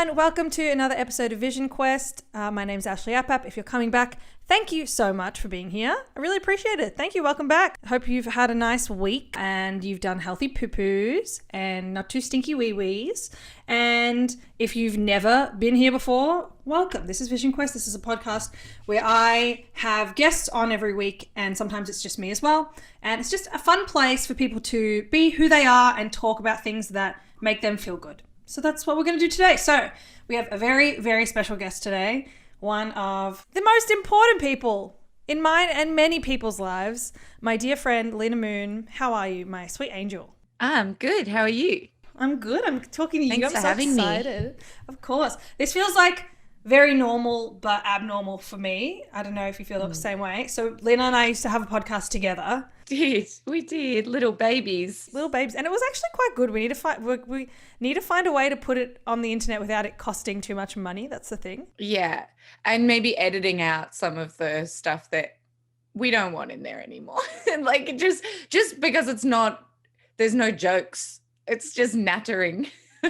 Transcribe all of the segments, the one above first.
everyone. Welcome to another episode of Vision Quest. My name's Ashley Apap. If you're coming back, thank you so much for being here. I really appreciate it. Thank you. Welcome back. Hope you've had a nice week and you've done healthy poo-poos and not too stinky wee-wees. And if you've never been here before, welcome. This is Vision Quest. This is a podcast where I have guests on every week, and sometimes it's just me as well. And it's just a fun place for people to be who they are and talk about things that make them feel good. So that's what we're going to do today. So we have a very, very special guest today. One of the most important people in mine and many people's lives. My dear friend, Lena Moon. How are you, my sweet angel? I'm good. How are you? I'm good. I'm talking to you. Thanks I'm for so having excited. me. Of course. This feels like very normal but abnormal for me. I don't know if you feel the same way. So Lena and I used to have a podcast together. We did. Little babies. And it was actually quite good. We need to find a way to put it on the internet without it costing too much money. That's the thing. Yeah. And maybe editing out some of the stuff that we don't want in there anymore. Like just because there's no jokes. It's just nattering.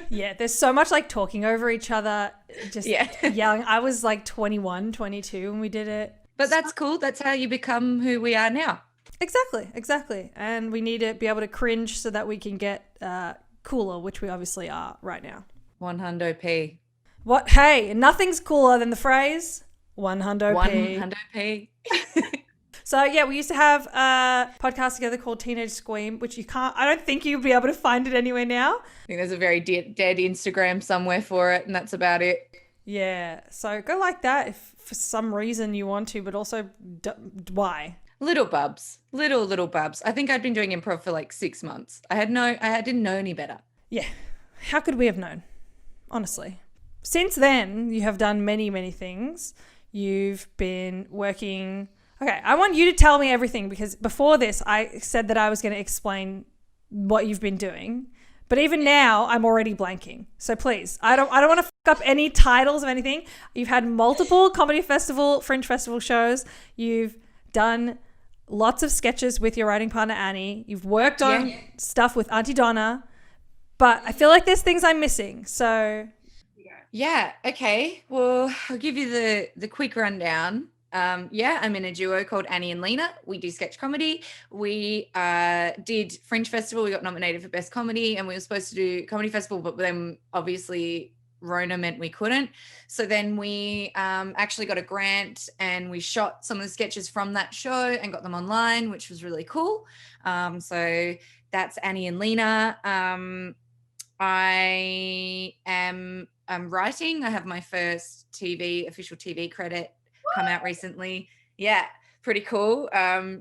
Yeah, there's so much like talking over each other, just yelling. I was like 21, 22 when we did it. But that's cool. That's how you become who we are now. Exactly. And we need to be able to cringe so that we can get cooler, which we obviously are right now. 100p. What? Hey, nothing's cooler than the phrase 100p. 100p. So yeah, we used to have a podcast together called Teenage Squeam, which I don't think you'll be able to find it anywhere now. I think there's a very dead Instagram somewhere for it, and that's about it. Yeah, so go like that if for some reason you want to, but also why? Little bubs. I think I'd been doing improv for like 6 months. I didn't know any better. Yeah. How could we have known? Honestly. Since then, you have done many, many things. You've been working. Okay, I want you to tell me everything, because before this, I said that I was going to explain what you've been doing. But even now, I'm already blanking. So please, I don't want to fuck up any titles of anything. You've had multiple comedy festival, Fringe Festival shows. You've done lots of sketches with your writing partner, Annie. You've worked on stuff with Auntie Donna. But I feel like there's things I'm missing. So yeah, okay. Well, I'll give you the quick rundown. I'm in a duo called Annie and Lena. We do sketch comedy. We did Fringe Festival. We got nominated for Best Comedy, and we were supposed to do Comedy Festival, but then obviously Rona meant we couldn't. So then we actually got a grant, and we shot some of the sketches from that show and got them online, which was really cool. So that's Annie and Lena. I am writing. I have my first official TV credit come out recently. Yeah, pretty cool.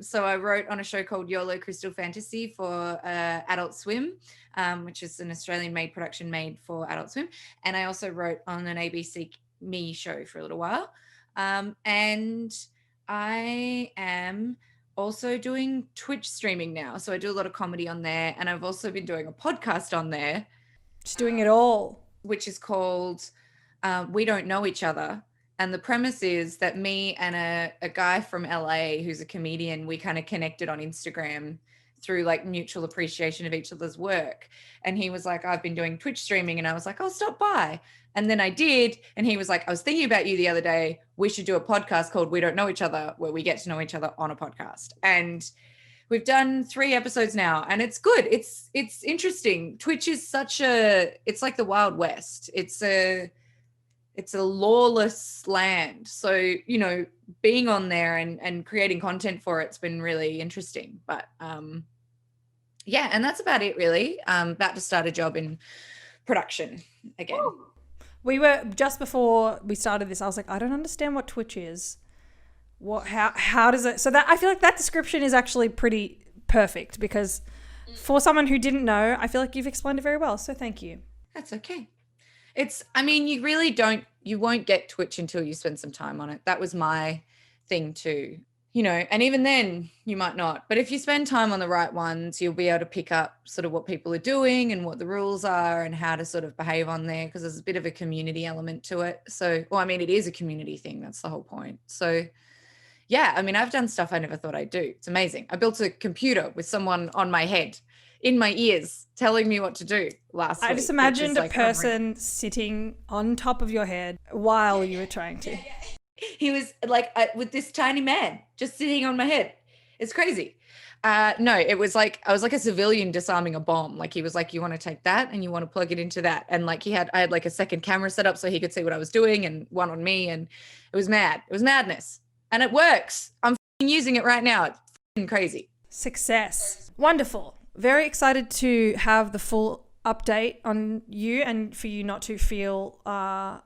So I wrote on a show called YOLO Crystal Fantasy for Adult Swim, which is an Australian-made production made for Adult Swim. And I also wrote on an ABC Me show for a little while. And I am also doing Twitch streaming now. So I do a lot of comedy on there. And I've also been doing a podcast on there. Just doing it all. Which is called We Don't Know Each Other. And the premise is that me and a guy from LA who's a comedian, we kind of connected on Instagram through like mutual appreciation of each other's work. And he was like, I've been doing Twitch streaming. And I was like, I'll stop by. And then I did. And he was like, I was thinking about you the other day. We should do a podcast called We Don't Know Each Other, where we get to know each other on a podcast. And we've done 3 episodes now, and it's good. It's interesting. Twitch is it's like the Wild West. It's a lawless land. So, you know, being on there and creating content for it's been really interesting. But and that's about it really. About to start a job in production again. Ooh. We were, just before we started this, I was like, I don't understand what Twitch is. How does it, so that, I feel like that description is actually pretty perfect, because for someone who didn't know, I feel like you've explained it very well. So thank you. That's okay. You won't get Twitch until you spend some time on it. That was my thing too, you know, and even then you might not. But if you spend time on the right ones, you'll be able to pick up sort of what people are doing and what the rules are and how to sort of behave on there, because there's a bit of a community element to it. So, well, I mean, it is a community thing. That's the whole point. So, yeah, I mean, I've done stuff I never thought I'd do. It's amazing. I built a computer with someone on my head in my ears telling me what to do last week. I just imagined a person sitting on top of your head while you were trying to. He was like with this tiny man just sitting on my head. It's crazy. No, it was like I was like a civilian disarming a bomb. Like he was like, you want to take that and you want to plug it into that. And like I had like a second camera set up so he could see what I was doing and one on me. And it was mad. It was madness. And it works. I'm using it right now. It's crazy. Success. Wonderful. Very excited to have the full update on you and for you not to feel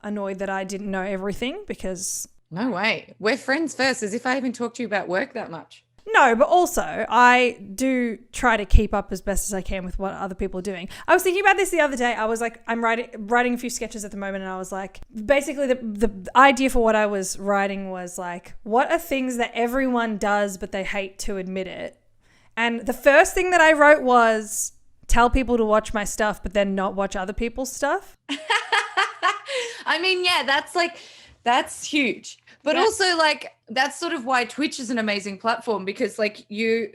annoyed that I didn't know everything because... No way. We're friends first, as if I even talked to you about work that much. No, but also I do try to keep up as best as I can with what other people are doing. I was thinking about this the other day. I was like, I'm writing a few sketches at the moment, and I was like, basically the idea for what I was writing was like, what are things that everyone does but they hate to admit it? And the first thing that I wrote was tell people to watch my stuff but then not watch other people's stuff. I mean, yeah, that's huge. But also like that's sort of why Twitch is an amazing platform, because like you're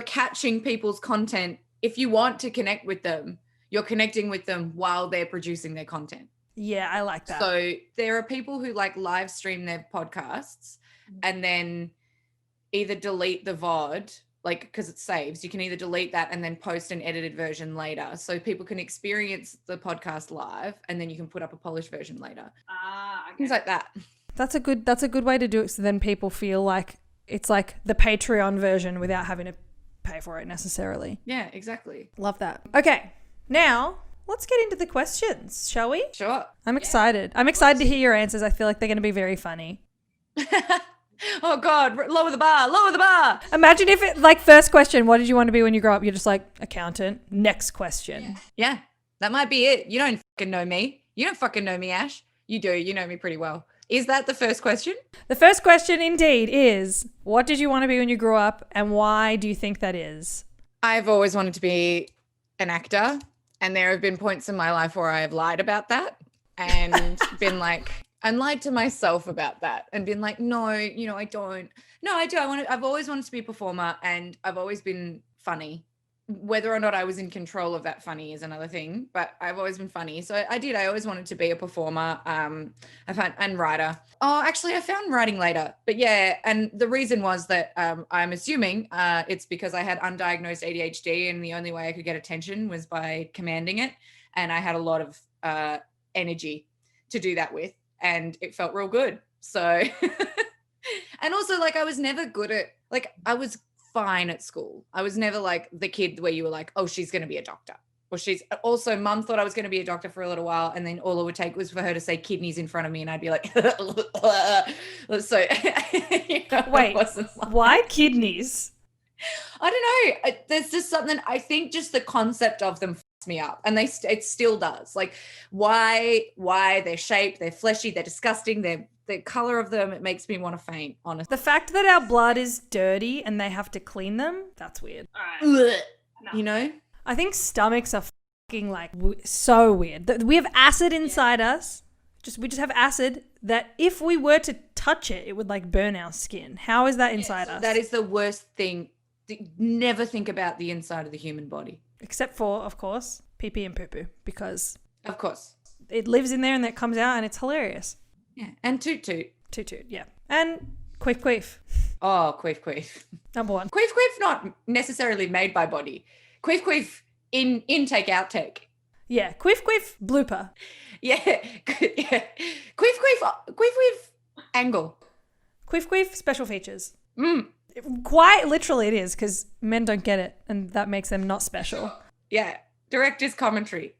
catching people's content. If you want to connect with them, you're connecting with them while they're producing their content. Yeah, I like that. So there are people who like live stream their podcasts and then either delete the VOD, like because it saves. You can either delete that and then post an edited version later. So people can experience the podcast live and then you can put up a polished version later. Okay. Things like that. That's a good way to do it, so then people feel like it's like the Patreon version without having to pay for it necessarily. Yeah, exactly. Love that. Okay, now let's get into the questions, shall we? Sure. I'm excited. I'm excited to hear your answers. I feel like they're going to be very funny. Oh God, lower the bar, lower the bar. Imagine if it, like, first question, what did you want to be when you grow up? You're just like, accountant. Next question. Yeah, that might be it. You don't fucking know me. You don't fucking know me, Ash. You do. You know me pretty well. Is that the first question? The first question indeed is, what did you want to be when you grew up and why do you think that is? I've always wanted to be an actor, and there have been points in my life where I have lied about that and been like, and lied to myself about that and been like, no, I don't. No, I do. I've always wanted to be a performer, and I've always been funny. Whether or not I was in control of that funny is another thing, but I've always been funny. So I always wanted to be a performer, and writer. Oh, actually I found writing later, but yeah. And the reason was that, I'm assuming, it's because I had undiagnosed ADHD and the only way I could get attention was by commanding it. And I had a lot of, energy to do that with, and it felt real good. So, and also like, I was never good at, like, I was fine at school. I was never like the kid where you were like, oh, she's going to be a doctor. Or she's also, mum thought I was going to be a doctor for a little while. And then all it would take was for her to say kidneys in front of me. And I'd be like, so wait, why kidneys? I don't know. There's just something, I think just the concept of them fucks me up, and it still does. Like why their shape, they're fleshy, they're disgusting, the color of them, it makes me want to faint, honestly. The fact that our blood is dirty and they have to clean them, that's weird. You know? I think stomachs are fucking like so weird. We have acid inside us. We just have acid that if we were to touch it, it would like burn our skin. How is that inside us? That is the worst thing. Never think about the inside of the human body. Except for, of course, pee-pee and poo-poo, because... Of course. It lives in there and then it comes out and it's hilarious. Yeah, and toot toot. Toot toot, yeah. And queef queef. Oh, queef queef. Number one. Queef queef not necessarily made by body. Queef queef intake outtake. Yeah, queef queef blooper. Yeah, yeah. Queef queef angle. Queef queef special features. Quite literally it is, because men don't get it and that makes them not special. Yeah, director's commentary.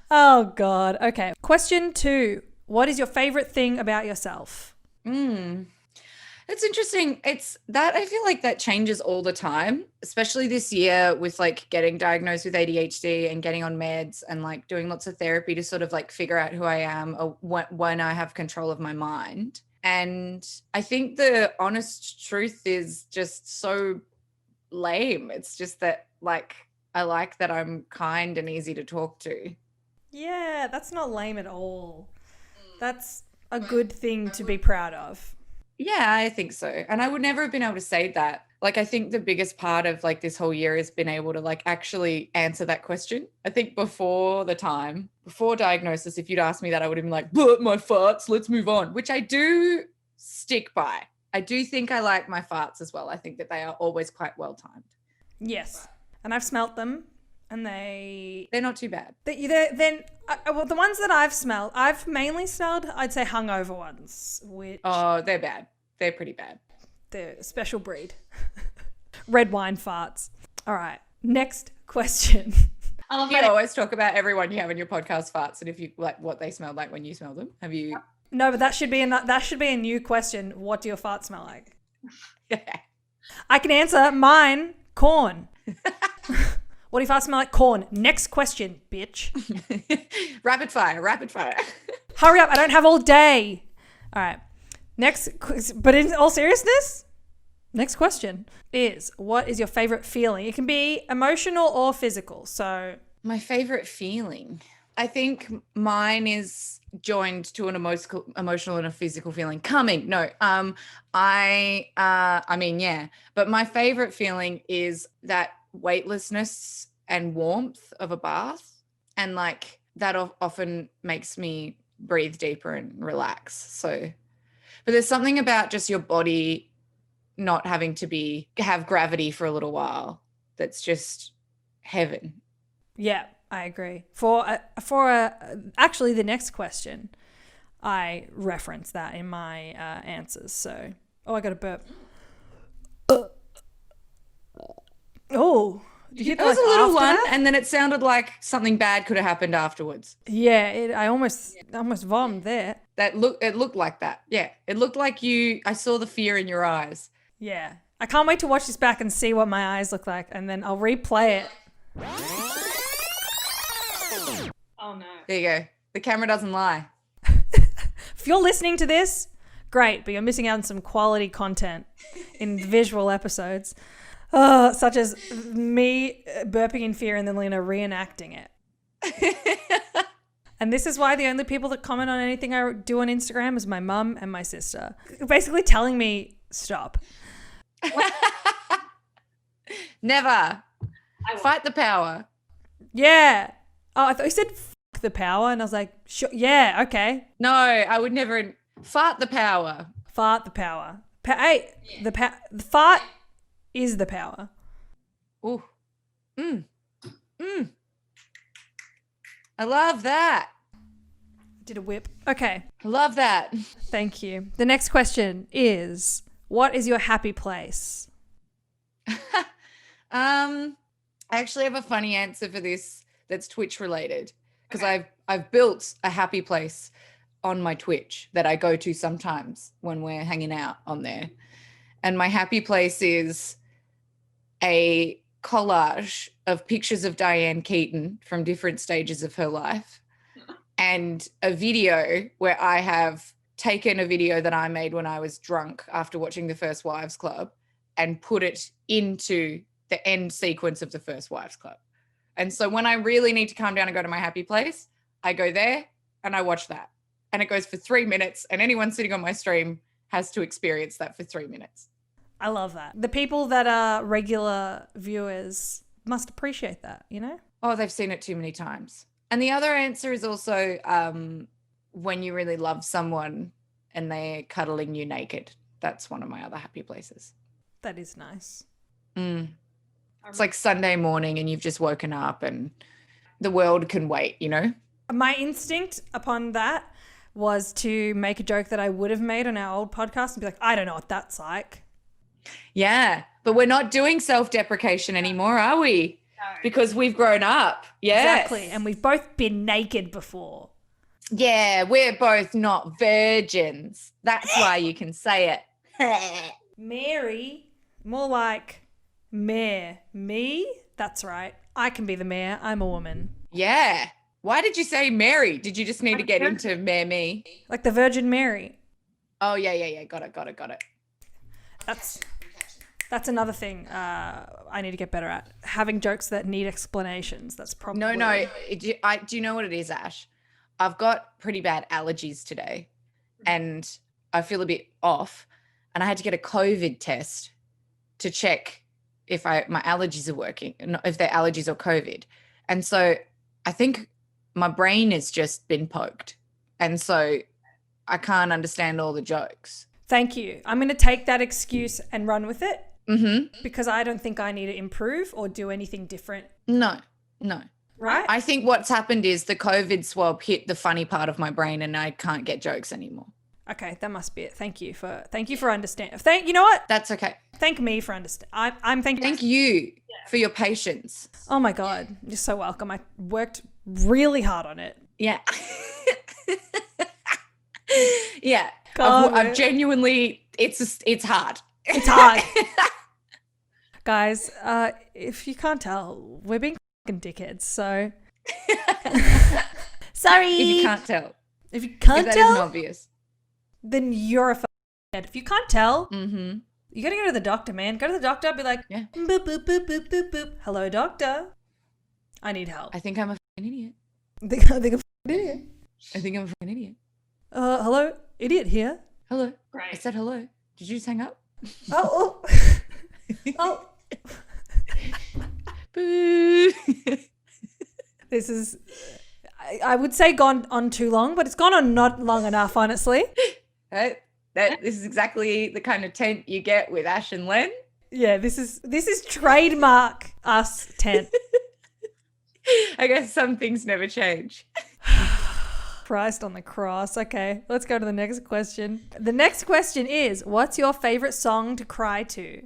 Oh God. Okay. Question 2. What is your favorite thing about yourself? It's interesting. It's that I feel like that changes all the time, especially this year with like getting diagnosed with ADHD and getting on meds and like doing lots of therapy to sort of like figure out who I am when I have control of my mind. And I think the honest truth is just so lame. It's just that like I like that I'm kind and easy to talk to. Yeah, that's not lame at all. That's a good thing to be proud of. Yeah, I think so. And I would never have been able to say that Like, I think the biggest part of like this whole year has been able to like actually answer that question. I think before diagnosis, if you'd asked me that, I would have been like, but my farts, let's move on, which I do stick by. I do think I like my farts as well. I think that they are always quite well timed. Yes. And I've smelt them and they're not too bad. Well, the ones that I've smelled, I've mainly smelled, I'd say hungover ones, which... Oh, they're bad. They're pretty bad. They're a special breed. Red wine farts. All right. Next question. You always talk about everyone you have in your podcast farts and if you like what they smelled like when you smell them. Have you? No, but that should be a new question. What do your farts smell like? Yeah. I can answer mine. Corn. What do your farts smell like? Corn. Next question, bitch. Rapid fire. Hurry up. I don't have all day. All right. But in all seriousness, next question is, what is your favorite feeling? It can be emotional or physical. So my favorite feeling, I think mine is joined to an emotional and a physical feeling. Coming. No. Yeah. But my favorite feeling is that weightlessness and warmth of a bath. And like that often makes me breathe deeper and relax. So, but there's something about just your body not having to have gravity for a little while that's just heaven. Yeah, I agree. Actually, the next question, I reference that in my answers. So, I got a burp. Oh, did you it was a little one, and then it sounded like something bad could have happened afterwards. Yeah, I almost vomited there. It looked like that. Yeah, it looked like I saw the fear in your eyes. Yeah, I can't wait to watch this back and see what my eyes look like, and then I'll replay it. Oh no! There you go. The camera doesn't lie. If you're listening to this, great, but you're missing out on some quality content in visual episodes. Such as me burping in fear and then Lena reenacting it. And this is why the only people that comment on anything I do on Instagram is my mum and my sister. Basically telling me, stop. Never. Fight the power. Yeah. Oh, I thought you said fuck the power. And I was like, sure, yeah, okay. No, I would never. Fart the power. Fart the power. The fart is the power. Ooh. I love that. Did a whip. Okay. I love that. Thank you. The next question is, what is your happy place? I actually have a funny answer for this that's Twitch related because I've built a happy place on my Twitch that I go to sometimes when we're hanging out on there. And my happy place is a collage of pictures of Diane Keaton from different stages of her life and a video where I have taken a video that I made when I was drunk after watching The First Wives Club and put it into the end sequence of The First Wives Club. And so when I really need to calm down and go to my happy place, I go there and I watch that. And it goes for 3 minutes and anyone sitting on my stream has to experience that for 3 minutes. I love that. The people that are regular viewers must appreciate that, you know? Oh, they've seen it too many times. And the other answer is also when you really love someone and they're cuddling you naked. That's one of my other happy places. That is nice. It's like Sunday morning and you've just woken up and the world can wait, you know? My instinct upon that was to make a joke that I would have made on our old podcast and be like, I don't know what that's like. Yeah, but we're not doing self-deprecation anymore, are we? No. Because we've grown up. Yes. Exactly. And we've both been naked before. Yeah, we're both not virgins. That's why you can say it. Mary, more like mare. Me? That's right. I can be the mare. I'm a woman. Yeah. Why did you say Mary? Did you just need to get into mare me? Like the Virgin Mary. Oh, yeah. Got it. That's another thing I need to get better at. Having jokes that need explanations. That's probably... No. Do you know what it is, Ash? I've got pretty bad allergies today and I feel a bit off and I had to get a COVID test to check if my allergies are working, if they're allergies or COVID. And so I think my brain has just been poked. And so I can't understand all the jokes. Thank you. I'm going to take that excuse and run with it Mm-hmm. because I don't think I need to improve or do anything different. No. Right? I think what's happened is the COVID swab hit the funny part of my brain and I can't get jokes anymore. Okay, that must be it. Thank you for understanding. You know what? That's okay. Thank me for understanding. I'm thanking. Thank you for your patience. Oh my God, you're so welcome. I worked really hard on it. Yeah. Yeah. God, I've genuinely, it's hard. It's hard. Guys, if you can't tell, we're being fucking dickheads, so. Sorry. If you can't tell. If you can't If that tell, isn't obvious. then you're a fucking dickhead. If you can't tell, Mm-hmm. you gotta go to the doctor, man. Go to the doctor, be like, Yeah. boop, boop, boop, boop, boop, boop. Hello, doctor. I need help. I think I'm a fucking idiot. I think I'm a fucking idiot. I think I'm a fucking idiot. Hello, idiot here. Hello. Great. I said hello. Did you just hang up? Oh. Oh. Boo. This is, I would say gone on too long, but it's gone on not long enough, honestly. This is exactly the kind of tent you get with Ash and Len. Yeah, this is trademark us tent. I guess some things never change. Christ on the cross. Okay, let's go to the next question. The next question is, what's your favorite song to cry to?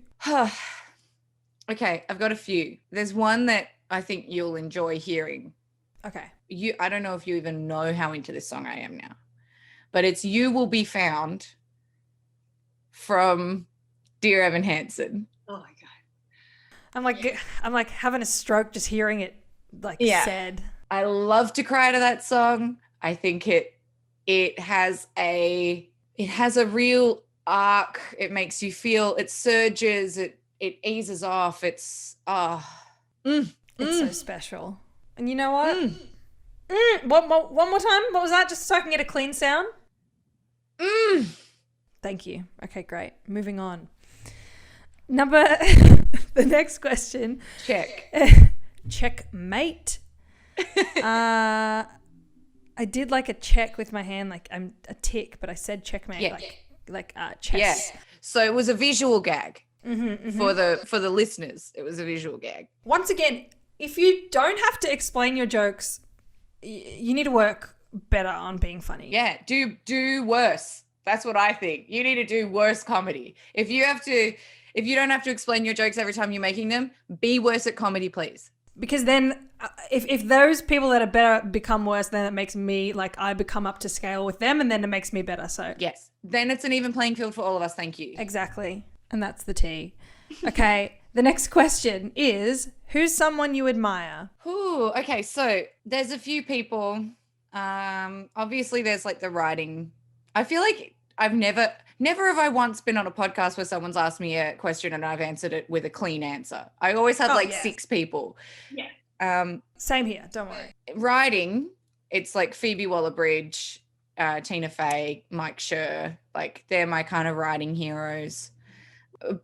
Okay, I've got a few. There's one that I think you'll enjoy hearing. Okay. I don't know if you even know how into this song I am now, but it's You Will Be Found from Dear Evan Hansen. Oh my God. I'm like having a stroke just hearing it said. I love to cry to that song. I think it has a real arc. It makes you feel, it surges, it eases off. It's It's so special. And you know what? One more time. What was that? Just so I can get a clean sound. Thank you. Okay, great. Moving on. The next question. Check. Checkmate. I did like a check with my hand, like I'm a tick, but I said checkmate, like chess. Yeah. So it was a visual gag Mm-hmm. for the listeners. It was a visual gag. Once again, if you don't have to explain your jokes, you need to work better on being funny. Yeah, do worse. That's what I think. You need to do worse comedy. If you don't have to explain your jokes every time you're making them, be worse at comedy, please. Because then if those people that are better become worse, then it makes me, like, I become up to scale with them, and then it makes me better. So Yes. Then it's an even playing field for all of us. Thank you. exactly. And that's the tea. Okay. The next question is, who's someone you admire? Ooh, okay. So there's a few people. Obviously there's like the writing. I feel like I've never have I once been on a podcast where someone's asked me a question and I've answered it with a clean answer. I always have six people. Yeah. Same here. Don't worry. Writing, it's like Phoebe Waller-Bridge, Tina Fey, Mike Schur, like they're my kind of writing heroes.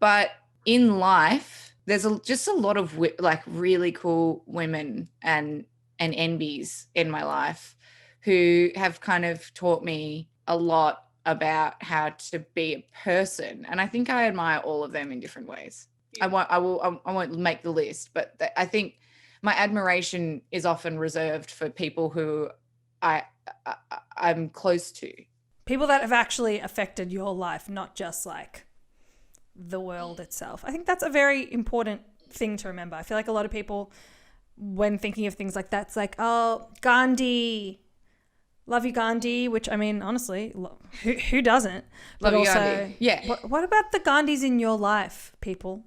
But in life, there's just a lot of like really cool women and NBs in my life who have kind of taught me a lot about how to be a person. And I think I admire all of them in different ways. I won't make the list, but I think my admiration is often reserved for people who I'm close to. People that have actually affected your life, not just like the world itself. I think that's a very important thing to remember. I feel like a lot of people, when thinking of things like that, it's like, oh, Gandhi, love you, Gandhi, which, I mean, honestly, who doesn't? Love but you, also, Gandhi. Yeah. What about the Gandhis in your life, people?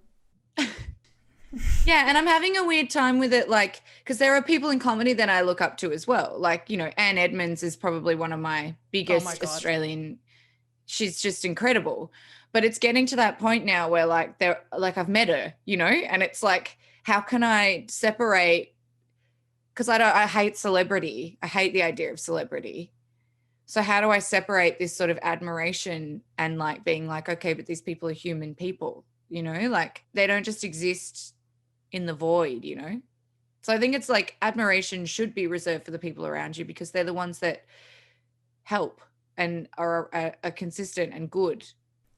Yeah, and I'm having a weird time with it, like, because there are people in comedy that I look up to as well. Like, you know, Anne Edmonds is probably one of my biggest Australian. She's just incredible. But it's getting to that point now where I've met her, you know, and it's like, how can I separate? Because I hate celebrity. I hate the idea of celebrity. So how do I separate this sort of admiration and like being like, okay, but these people are human people. you know, like they don't just exist in the void, you know? So I think it's like admiration should be reserved for the people around you because they're the ones that help and are consistent and good.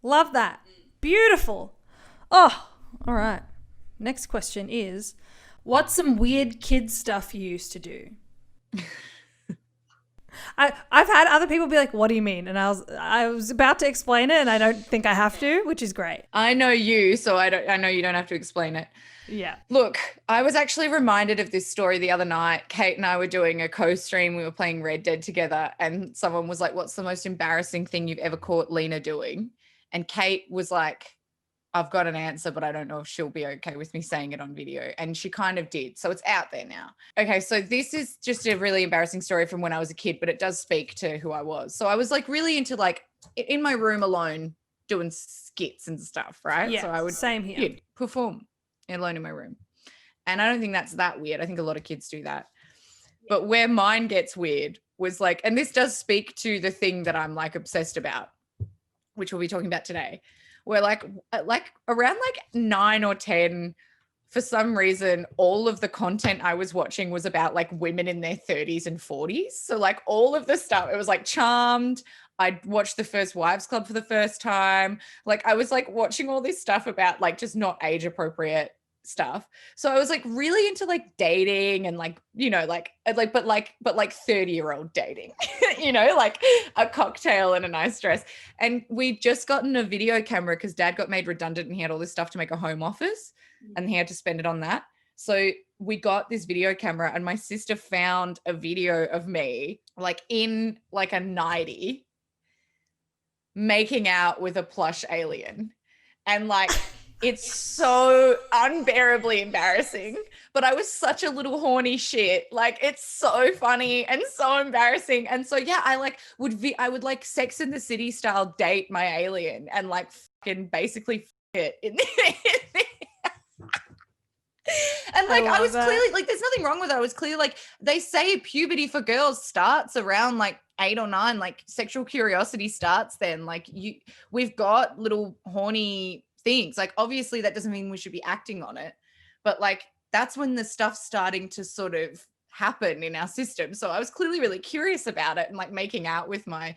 Love that. Beautiful. Oh, all right. Next question is, what's some weird kid stuff you used to do? I've had other people be like, what do you mean? And I was about to explain it and I don't think I have to, which is great. I know you, so I know you don't have to explain it. Yeah. Look, I was actually reminded of this story the other night. Kate and I were doing a co-stream. We were playing Red Dead together and someone was like, what's the most embarrassing thing you've ever caught Lena doing? And Kate was like, I've got an answer, but I don't know if she'll be okay with me saying it on video. And she kind of did. So it's out there now. Okay, so this is just a really embarrassing story from when I was a kid, but it does speak to who I was. So I was like really into like in my room alone doing skits and stuff, right? Yeah, so I would same here. Perform alone in my room. And I don't think that's that weird. I think a lot of kids do that. But where mine gets weird was like, and this does speak to the thing that I'm like obsessed about, which we'll be talking about today. Where like around like 9 or 10, for some reason, all of the content I was watching was about like women in their 30s and 40s. So like all of the stuff, it was like Charmed. I watched The First Wives Club for the first time. Like I was like watching all this stuff about like just not age appropriate stuff. So I was like really into like dating and like, you know, but 30-year-old dating, you know, like a cocktail and a nice dress. And we'd just gotten a video camera because Dad got made redundant and he had all this stuff to make a home office and he had to spend it on that. So we got this video camera and my sister found a video of me like in like a nightie making out with a plush alien. And like, it's so unbearably embarrassing, but I was such a little horny shit. Like it's so funny and so embarrassing. And so, yeah, I would like Sex in the City style date my alien and like fucking basically it in the and like I was clearly like, there's nothing wrong with it. I was clearly like, they say puberty for girls starts around like 8 or 9, like sexual curiosity starts then. Like we've got little horny things. Like obviously that doesn't mean we should be acting on it, but like that's when the stuff's starting to sort of happen in our system. So I was clearly really curious about it and like making out with my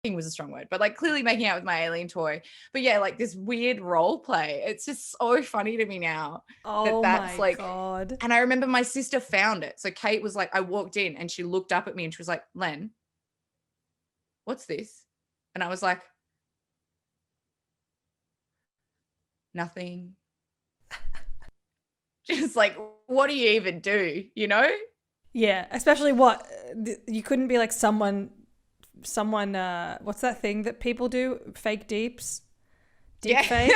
thing was a strong word, but like clearly making out with my alien toy. But yeah, like this weird role play. It's just so funny to me now. That's my God. And I remember my sister found it. So Kate was like, I walked in and she looked up at me and she was like, Len, what's this? And I was like, nothing. Just like, what do you even do, you know? Yeah, especially what you couldn't be like someone what's that thing that people do? Fake deeps? Deep fake?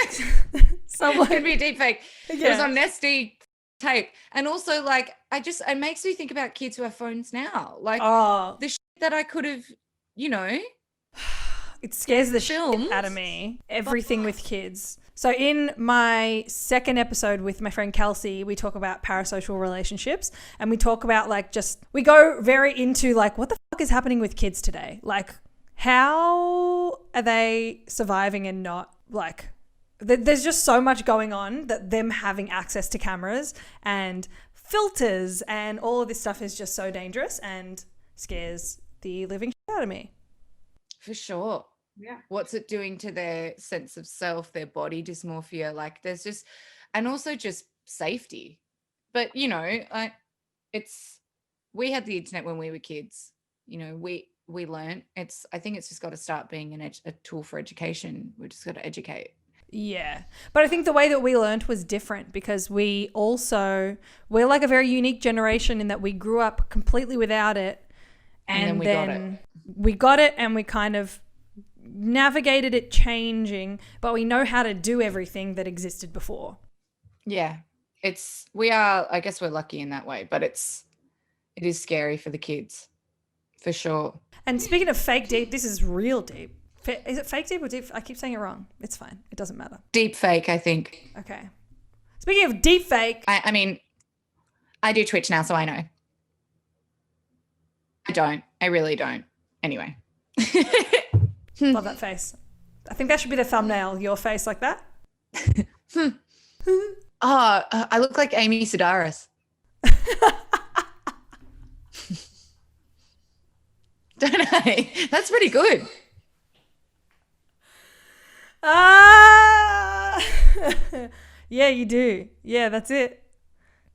Someone could be a deep fake. Yeah. It was on nasty tape. And also like it makes me think about kids who have phones now. Like the shit that I could have, you know. It scares the shit out of me. Everything with kids. So in my second episode with my friend Kelsey, we talk about parasocial relationships and we talk about like we go very into like what the fuck is happening with kids today? Like how are they surviving and not like there's just so much going on that them having access to cameras and filters and all of this stuff is just so dangerous and scares the living shit out of me. For sure. Yeah. What's it doing to their sense of self, their body dysmorphia? Like there's just, and also just safety. But, you know, we had the internet when we were kids, you know, we learned I think it's just got to start being a tool for education. We just got to educate. Yeah. But I think the way that we learned was different because we're like a very unique generation in that we grew up completely without it. And then we got it and we kind of navigated it changing, but we know how to do everything that existed before. Yeah. I guess we're lucky in that way, but it is scary for the kids for sure. And speaking of fake deep, this is real deep. Is it fake deep or deep? I keep saying it wrong. It's fine. It doesn't matter. Deep fake, I think. Okay. Speaking of deep fake. I mean, I do Twitch now, so I know. I don't. I really don't. Anyway. Love that face. I think that should be the thumbnail. Your face like that. I look like Amy Sedaris. Don't I? That's pretty good. Yeah, you do. Yeah, that's it.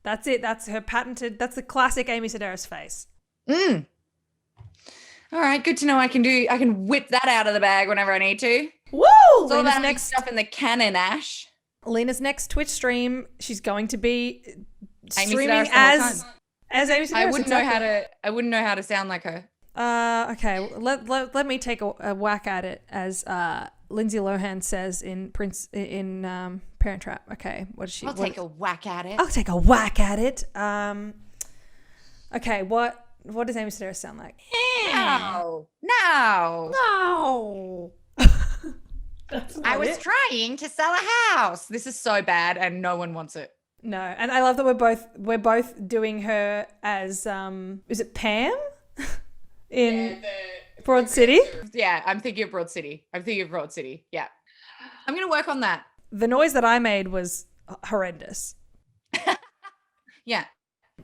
That's it. That's her patented. That's the classic Amy Sedaris face. All right, good to know. I can whip that out of the bag whenever I need to. Woo! It's all Lena's about next stuff in the canon, Ash. Lena's next Twitch stream, she's going to be Amy streaming Sedaris the whole time. as Amy Sedaris. I wouldn't know how to sound like her. Okay. Let me take a whack at it, as Lindsay Lohan says in Parent Trap. Okay, what is she? I'll take a whack at it. I'll take a whack at it. Okay, what does Amy Sedaris sound like? No. I was trying to sell a house. This is so bad, and no one wants it. No, and I love that we're both doing her as is it Pam in Broad City? Yeah, I'm thinking of Broad City. Yeah, I'm gonna work on that. The noise that I made was horrendous. Yeah.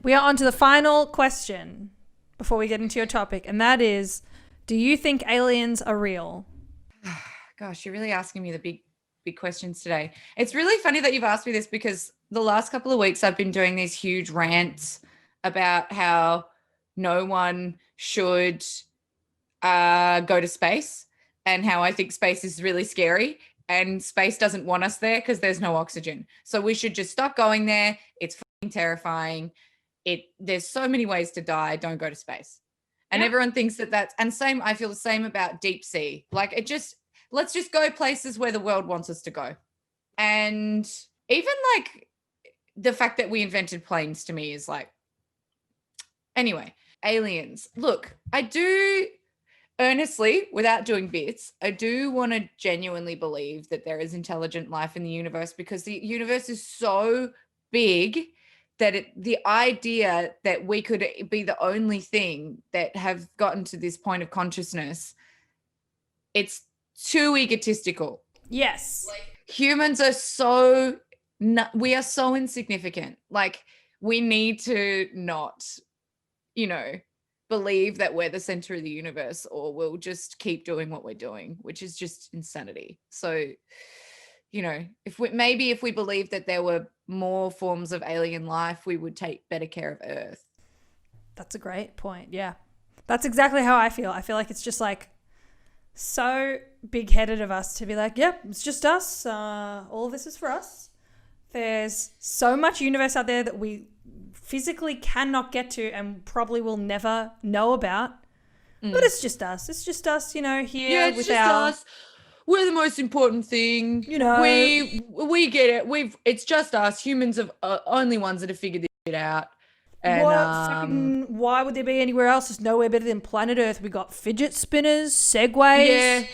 We are on to the final question before we get into your topic, and that is, do you think aliens are real? Gosh, you're really asking me the big questions today. It's really funny that you've asked me this, because the last couple of weeks I've been doing these huge rants about how no one should go to space, and how I think space is really scary, and space doesn't want us there because there's no oxygen. So we should just stop going there. It's fucking terrifying. There's so many ways to die. Don't go to space. And everyone thinks that I feel the same about deep sea. Like, let's just go places where the world wants us to go. And even like the fact that we invented planes, to me, is like, anyway, aliens. Look, I do earnestly, without doing bits, I do want to genuinely believe that there is intelligent life in the universe, because the universe is so big that the idea that we could be the only thing that have gotten to this point of consciousness, it's too egotistical. Yes. Like, humans are we are so insignificant. Like, we need to not, believe that we're the center of the universe, or we'll just keep doing what we're doing, which is just insanity. So, if we believed that there were more forms of alien life, we would take better care of Earth. That's a great point. Yeah. That's exactly how I feel. I feel like it's just like so big-headed of us to be like, yep, it's just us. All of this is for us. There's so much universe out there that we physically cannot get to and probably will never know about. But it's just us. It's just us, here it's with just us. We're the most important thing. We get it. It's just us. Humans are only ones that have figured this shit out. And why would there be anywhere else? There's nowhere better than planet Earth. We got fidget spinners, segways.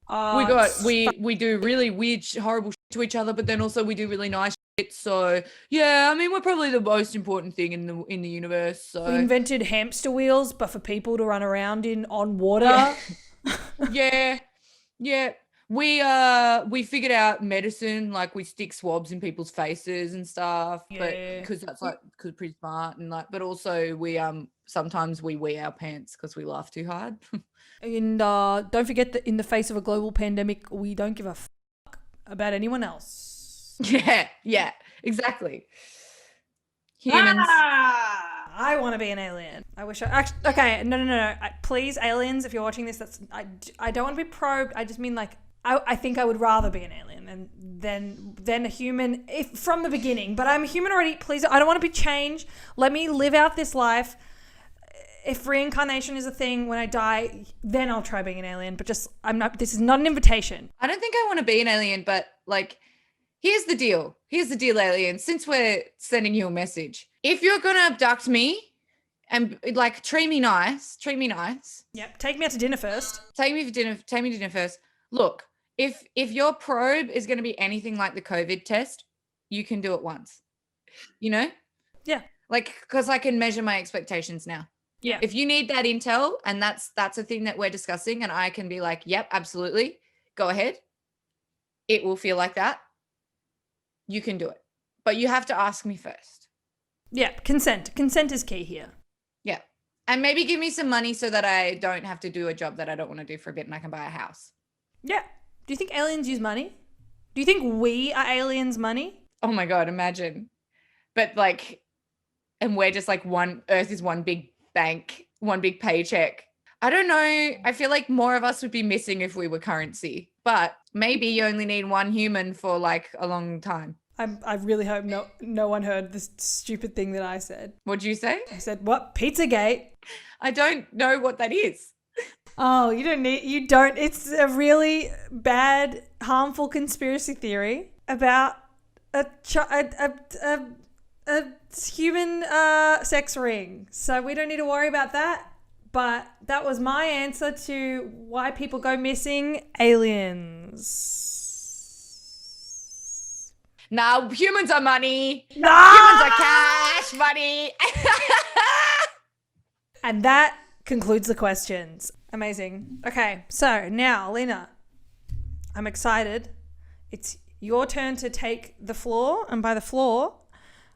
Yeah. We do really weird, horrible shit to each other, but then also we do really nice shit. So yeah, I mean, we're probably the most important thing in the universe. So we invented hamster wheels, but for people to run around on water. Yeah. Yeah. We figured out medicine, like we stick swabs in people's faces and stuff, but because that's pretty smart, and but also we sometimes we wee our pants because we laugh too hard. And don't forget that in the face of a global pandemic, we don't give a fuck about anyone else. Yeah, exactly. Humans. I want to be an alien. I wish I actually. Okay, no. Please, aliens, if you're watching this, I don't want to be probed. I just mean like. I think I would rather be an alien than a human from the beginning. But I'm a human already. Please, I don't want to be changed. Let me live out this life. If reincarnation is a thing, when I die, then I'll try being an alien. But this is not an invitation. I don't think I want to be an alien, but here's the deal. Alien. Since we're sending you a message, if you're going to abduct me and treat me nice. Yep. Take me out to dinner first. Take me to dinner first. Look, if your probe is going to be anything like the COVID test, you can do it once, Yeah. Because I can measure my expectations now. Yeah. If you need that intel, and that's a thing that we're discussing, and I can be like, yep, absolutely, go ahead. It will feel like that. you can do it. But you have to ask me first. Yeah, consent. Consent is key here. Yeah. And maybe give me some money so that I don't have to do a job that I don't want to do for a bit and I can buy a house. Yeah. Do you think aliens use money? Do you think we are aliens' money? Oh my God, imagine. But like, and we're just like Earth is one big bank, one big paycheck. I don't know. I feel like more of us would be missing if we were currency, but maybe you only need one human for like a long time. I really hope no one heard this stupid thing that I said. What'd you say? I said, what? Pizzagate? I don't know what that is. Oh, you don't. It's a really bad, harmful conspiracy theory about a human sex ring. So we don't need to worry about that. But that was my answer to why people go missing. Aliens. Now humans are money. No! Humans are cash money. And that concludes the questions. Amazing. Okay, so now, Lena, I'm excited. It's your turn to take the floor. And by the floor,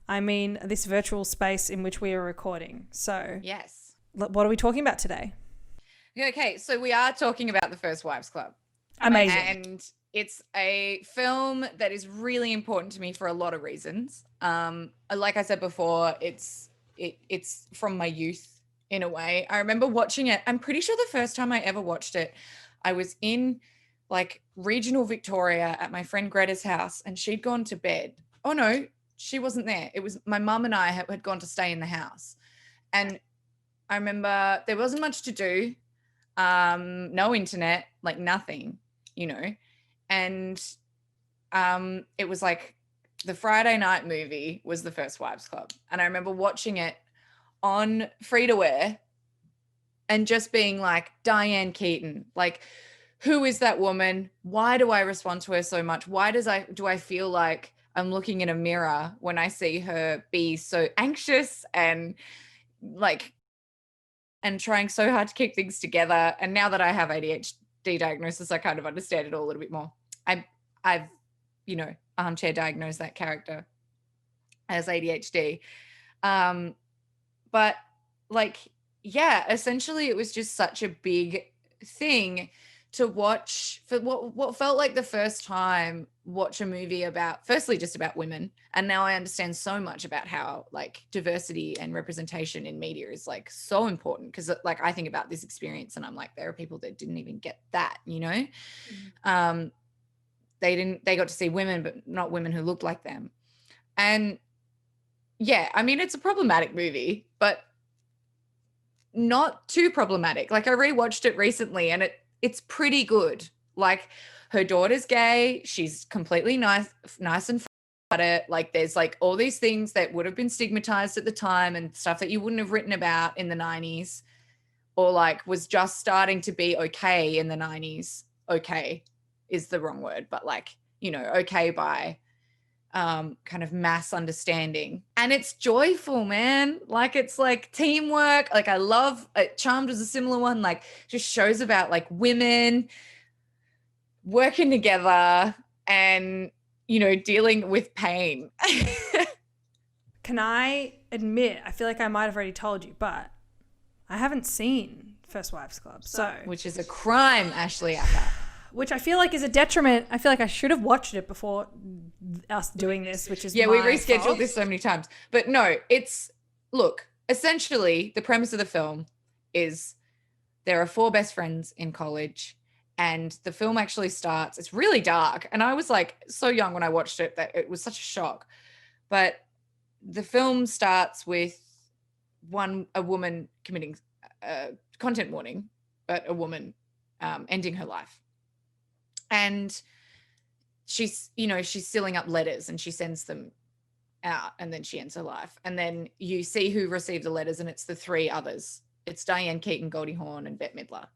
I mean this virtual space in which we are recording. So, yes. What are we talking about today? Okay, so we are talking about The First Wives Club. Amazing. And it's a film that is really important to me for a lot of reasons. Like I said before, it's from my youth in a way. I remember watching it. I'm pretty sure the first time I ever watched it, I was in like regional Victoria at my friend Greta's house and she'd gone to bed. Oh no, she wasn't there. It was my mum and I had gone to stay in the house. And I remember there wasn't much to do. No internet, like nothing, you know. And it was like the Friday night movie was The First Wives Club. And I remember watching it on free to wear and just being like, Diane Keaton, like, who is that woman? Why do I respond to her so much? Why do I feel like I'm looking in a mirror when I see her be so anxious and like, and trying so hard to keep things together. And now that I have ADHD diagnosis, I kind of understand it all a little bit more. I've, you know, armchair diagnosed that character as ADHD. But like, yeah, essentially it was just such a big thing to watch for what felt like the first time watch a movie about, firstly, just about women. And now I understand so much about how like diversity and representation in media is like so important. Cause like, I think about this experience and I'm like, there are people that didn't even get that, you know? Mm-hmm. They got to see women, but not women who looked like them. And yeah, I mean, it's a problematic movie, but not too problematic. Like I rewatched it recently and it's pretty good. Like her daughter's gay. She's completely nice and about it. Like there's like all these things that would have been stigmatized at the time and stuff that you wouldn't have written about in the 90s or like was just starting to be okay in the 90s. Okay is the wrong word, but like, you know, okay by kind of mass understanding. And it's joyful, man. Like it's like teamwork. Like I love Charmed was a similar one, like just shows about like women working together and, you know, dealing with pain. Can I admit, I feel like I might have already told you, but I haven't seen First Wives Club. So which is a crime, Ashley Apar. Which I feel like is a detriment. I feel like I should have watched it before us doing this, which is we rescheduled fault. this so many times. But no, look, essentially the premise of the film is there are 4 best friends in college and the film actually starts, it's really dark. And I was like so young when I watched it that it was such a shock. But the film starts with a woman committing content warning, but a woman ending her life. And she's sealing up letters and she sends them out and then she ends her life. And then you see who received the letters and it's the 3 others. It's Diane Keaton, Goldie Hawn and Bette Midler.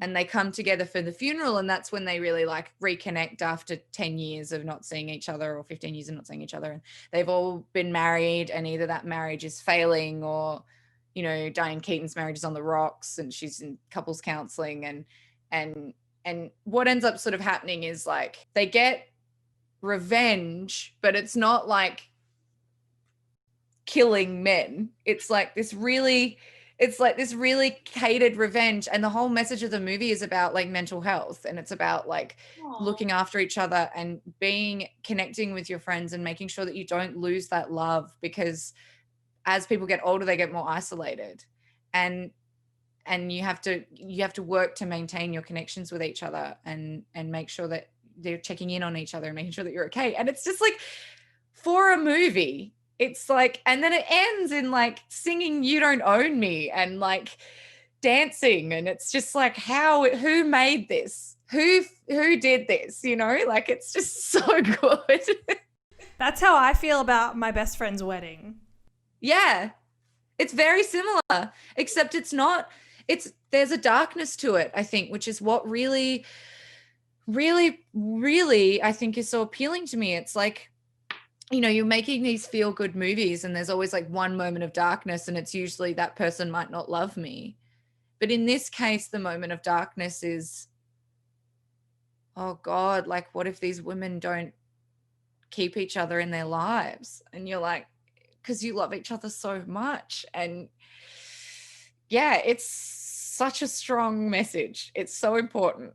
And they come together for the funeral and that's when they really like reconnect after 10 years of not seeing each other or 15 years of not seeing each other. And they've all been married and either that marriage is failing or, you know, Diane Keaton's marriage is on the rocks and she's in couples counseling and what ends up sort of happening is like they get revenge, but it's not like killing men. It's like this really catered revenge. And the whole message of the movie is about like mental health, and it's about like looking after each other and connecting with your friends and making sure that you don't lose that love, because as people get older, they get more isolated, and you have to work to maintain your connections with each other and make sure that they're checking in on each other and making sure that you're okay. And it's just like, for a movie, it's like, and then it ends in like singing "You Don't Own Me" and like dancing, and it's just like, who made this? Who did this? You know, like, it's just so good. That's how I feel about my best friend's wedding. Yeah, it's very similar, except it's not. There's a darkness to it, I think, which is what really, really, really, I think is so appealing to me. It's like, you know, you're making these feel good movies and there's always like one moment of darkness, and it's usually that person might not love me. But in this case, the moment of darkness is, oh God, like, what if these women don't keep each other in their lives? And you're like, because you love each other so much. And yeah, it's such a strong message. It's so important.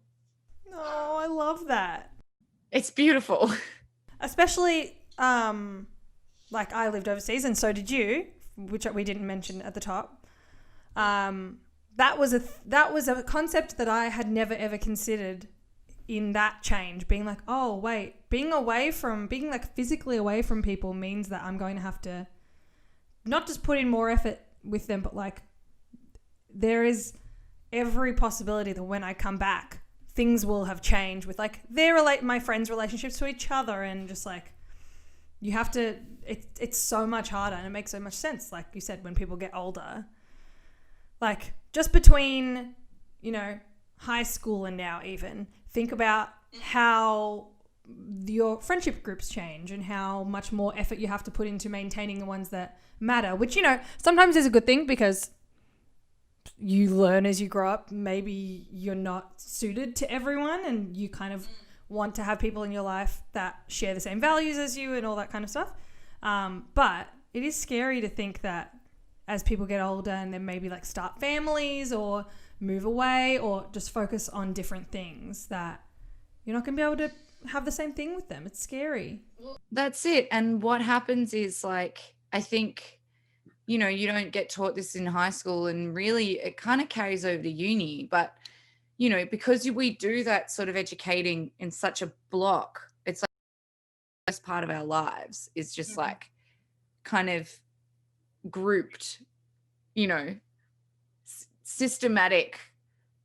Oh, I love that. It's beautiful. Especially, like, I lived overseas and so did you, which we didn't mention at the top. That was a concept that I had never ever considered in that change, being like, oh wait, being like physically away from people means that I'm going to have to not just put in more effort with them, but like, there is every possibility that when I come back, things will have changed with like my friends' relationships to each other, and just like, you have to, it's so much harder, and it makes so much sense. Like you said, when people get older, like just between, you know, high school and now, even think about how your friendship groups change and how much more effort you have to put into maintaining the ones that matter, which, you know, sometimes is a good thing because you learn as you grow up. Maybe you're not suited to everyone and you kind of want to have people in your life that share the same values as you and all that kind of stuff. But it is scary to think that as people get older and then maybe like start families or move away or just focus on different things, that you're not going to be able to have the same thing with them. It's scary. That's it. And what happens is, like, I think, you know, you don't get taught this in high school, and really it kind of carries over to uni. But, you know, because we do that sort of educating in such a block, it's like the best part of our lives is just like kind of grouped, you know, systematic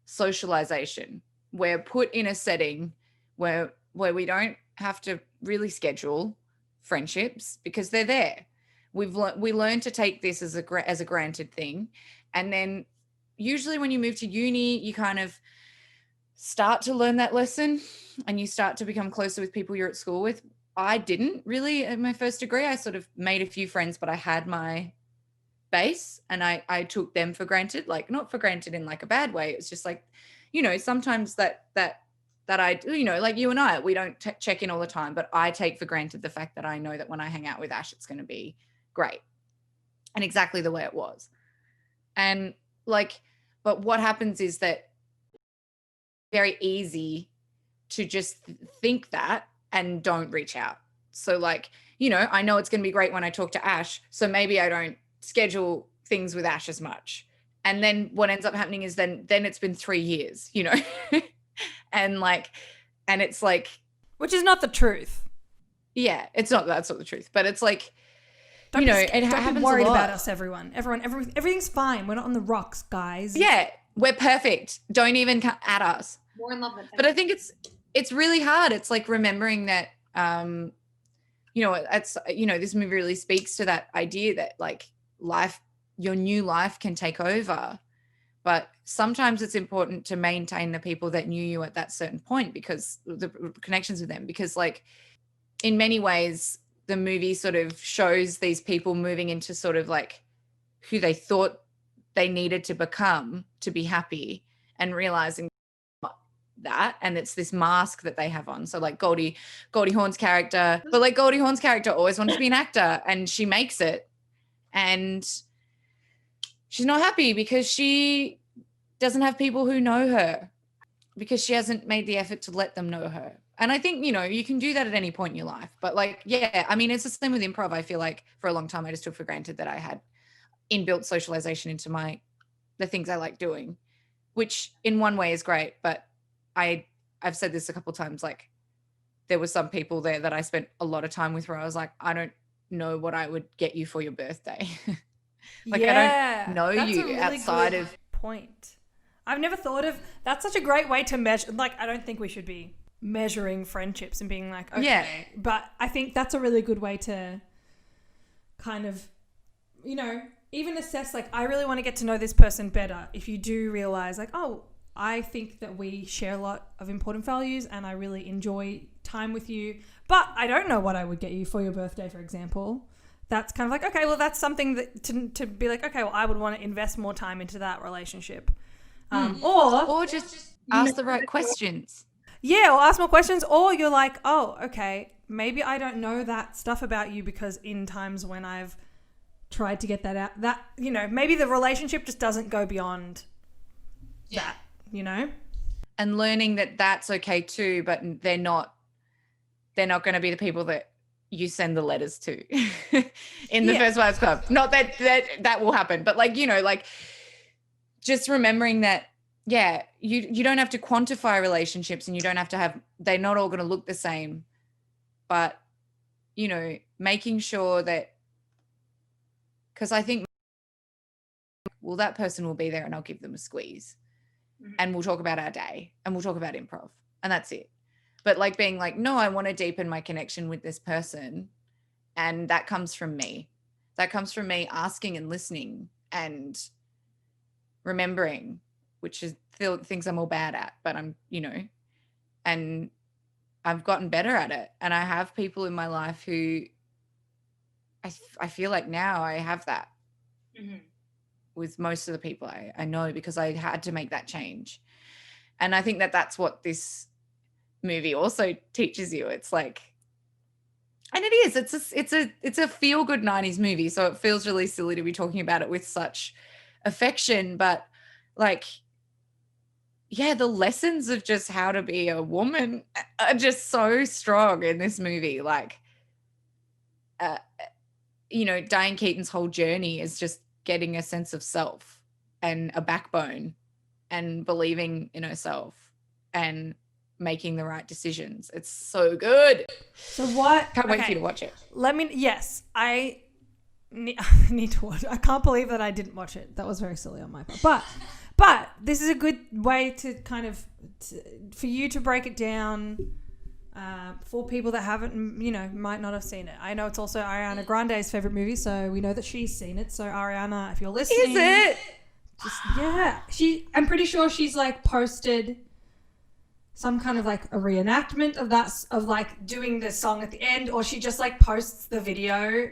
socialization. We're put in a setting where we don't have to really schedule friendships because they're there. We learn to take this as a granted thing, and then usually when you move to uni, you kind of start to learn that lesson, and you start to become closer with people you're at school with. I didn't really at my first degree. I sort of made a few friends, but I had my base, and I took them for granted, like not for granted in like a bad way. It's just like, you know, sometimes that I, you know, like you and I, we don't check in all the time, but I take for granted the fact that I know that when I hang out with Ash, it's going to be great, and exactly the way it was. And like, but what happens is that very easy to just think that and don't reach out. So like, you know, I know it's going to be great when I talk to Ash, so maybe I don't schedule things with Ash as much. And then what ends up happening is then it's been 3 years, you know, and like, and it's like, which is not the truth. Yeah, that's not the truth, but it's like, don't you know, it happens. Don't be worried about us, everyone. Everything's fine. We're not on the rocks, guys. Yeah, we're perfect. Don't even at us. More in love with them. But I think it's really hard. It's like remembering that, you know, it's, you know, this movie really speaks to that idea that like your new life can take over, but sometimes it's important to maintain the people that knew you at that certain point, because the connections with them, because like in many ways the movie sort of shows these people moving into sort of like who they thought they needed to become to be happy, and realizing that, and it's this mask that they have on. So like Goldie Hawn's character, but like Goldie Hawn's character always wanted to be an actor, and she makes it, and she's not happy because she doesn't have people who know her, because she hasn't made the effort to let them know her. And I think, you know, you can do that at any point in your life. But like, yeah, I mean, it's the same with improv. I feel like for a long time, I just took for granted that I had inbuilt socialization into the things I like doing, which in one way is great. But I've said this a couple of times, like there were some people there that I spent a lot of time with where I was like, I don't know what I would get you for your birthday. Like, I don't know you outside of point. I've never thought of, that's such a great way to measure. Like, I don't think we should be measuring friendships and being like, okay. Yeah. But I think that's a really good way to kind of, you know, even assess, like, I really want to get to know this person better. If you do realize, like, oh, I think that we share a lot of important values and I really enjoy time with you, but I don't know what I would get you for your birthday, for example. That's kind of like, okay, well, that's something that to be like, okay, well, I would want to invest more time into that relationship. Or just ask the right questions. Yeah, or ask more questions. Or you're like, oh, okay, maybe I don't know that stuff about you because in times when I've tried to get that out, that, you know, maybe the relationship just doesn't go beyond that, you know? And learning that that's okay too, but they're not going to be the people that you send the letters to in the First Wives Club. Not that will happen, but like, you know, like just remembering that, yeah, you don't have to quantify relationships, and you don't have to have, they're not all going to look the same, but, you know, making sure that, because I think, well, that person will be there and I'll give them a squeeze, and we'll talk about our day and we'll talk about improv, and that's it. But like being like, no, I want to deepen my connection with this person. And that comes from me. That comes from me asking and listening and remembering, which is things I'm all bad at, but I'm, you know, and I've gotten better at it. And I have people in my life who I feel like now I have that with most of the people I know, because I had to make that change. And I think that that's what this movie also teaches you. It's like, and it is, it's a feel good 90s movie, so it feels really silly to be talking about it with such affection, but like, yeah, the lessons of just how to be a woman are just so strong in this movie. Like, you know, Diane Keaton's whole journey is just getting a sense of self and a backbone and believing in herself and making the right decisions. It's so good. So what? Can't wait for you to watch it. Yes, I need to watch it. I can't believe that I didn't watch it. That was very silly on my part. But this is a good way to kind of, for you to break it down for people that haven't, you know, might not have seen it. I know it's also Ariana Grande's favorite movie, so we know that she's seen it. So Ariana, if you're listening. Is it? I'm pretty sure she's like posted some kind of like a reenactment of that, of like doing the song at the end, or she just like posts the video.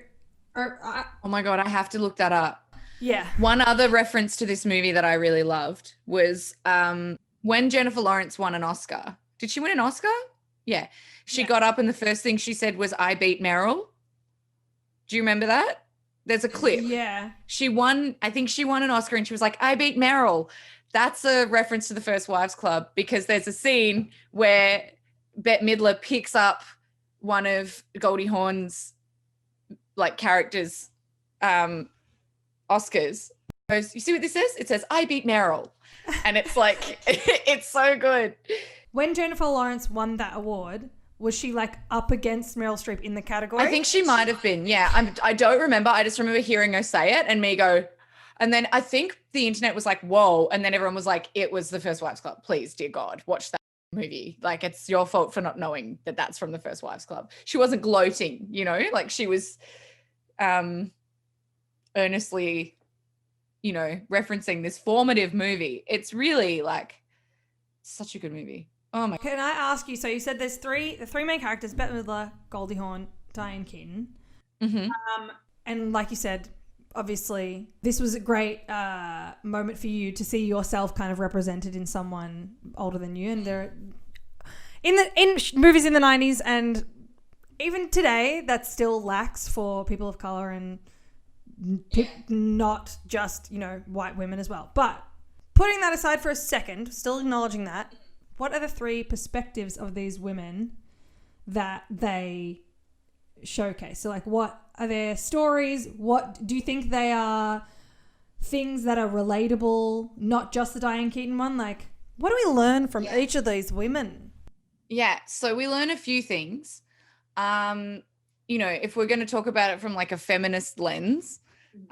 Oh my God, I have to look that up. Yeah. One other reference to this movie that I really loved was when Jennifer Lawrence won an Oscar. Did she win an Oscar? Yeah. She got up and the first thing she said was, "I beat Meryl." Do you remember that? There's a clip. Yeah. I think she won an Oscar and she was like, "I beat Meryl." That's a reference to the First Wives Club, because there's a scene where Bette Midler picks up one of Goldie Hawn's like characters' Oscars. Goes, "You see what this says? It says, 'I beat Meryl.'" And it's like, it's so good. When Jennifer Lawrence won that award, was she like up against Meryl Streep in the category? I think she might have been. Yeah. I don't remember. I just remember hearing her say it and me go, and then I think the internet was like, whoa. And then everyone was like, it was the First Wives Club. Please, dear God, watch that movie. Like, it's your fault for not knowing that that's from the First Wives Club. She wasn't gloating, you know, like she was earnestly, you know, referencing this formative movie. It's really like such a good movie. Oh my. Can I ask you, so you said there's the three main characters, Bette Midler, Goldie Hawn, Diane Keaton. Mm-hmm. And like you said, obviously this was a great moment for you to see yourself kind of represented in someone older than you, and there in movies in the 90s and even today that still lacks for people of color and not just, you know, white women as well. But putting that aside for a second, still acknowledging that, what are the 3 perspectives of these women that they showcase? So like, what are their stories? What do you think they are things that are relatable, not just the Diane Keaton one? Like, what do we learn from each of these women? Yeah, so we learn a few things. You know, if we're going to talk about it from like a feminist lens,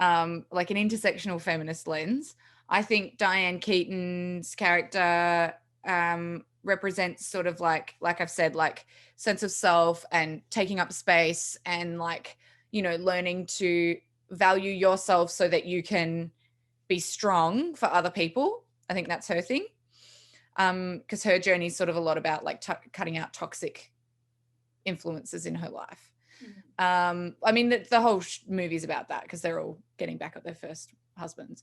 like an intersectional feminist lens, I think Diane Keaton's character represents sort of like I've said, like sense of self and taking up space and like, you know, learning to value yourself so that you can be strong for other people. I think that's her thing. Because her journey is sort of a lot about like cutting out toxic influences in her life. I mean, the whole movie is about that because they're all getting back at their first husbands.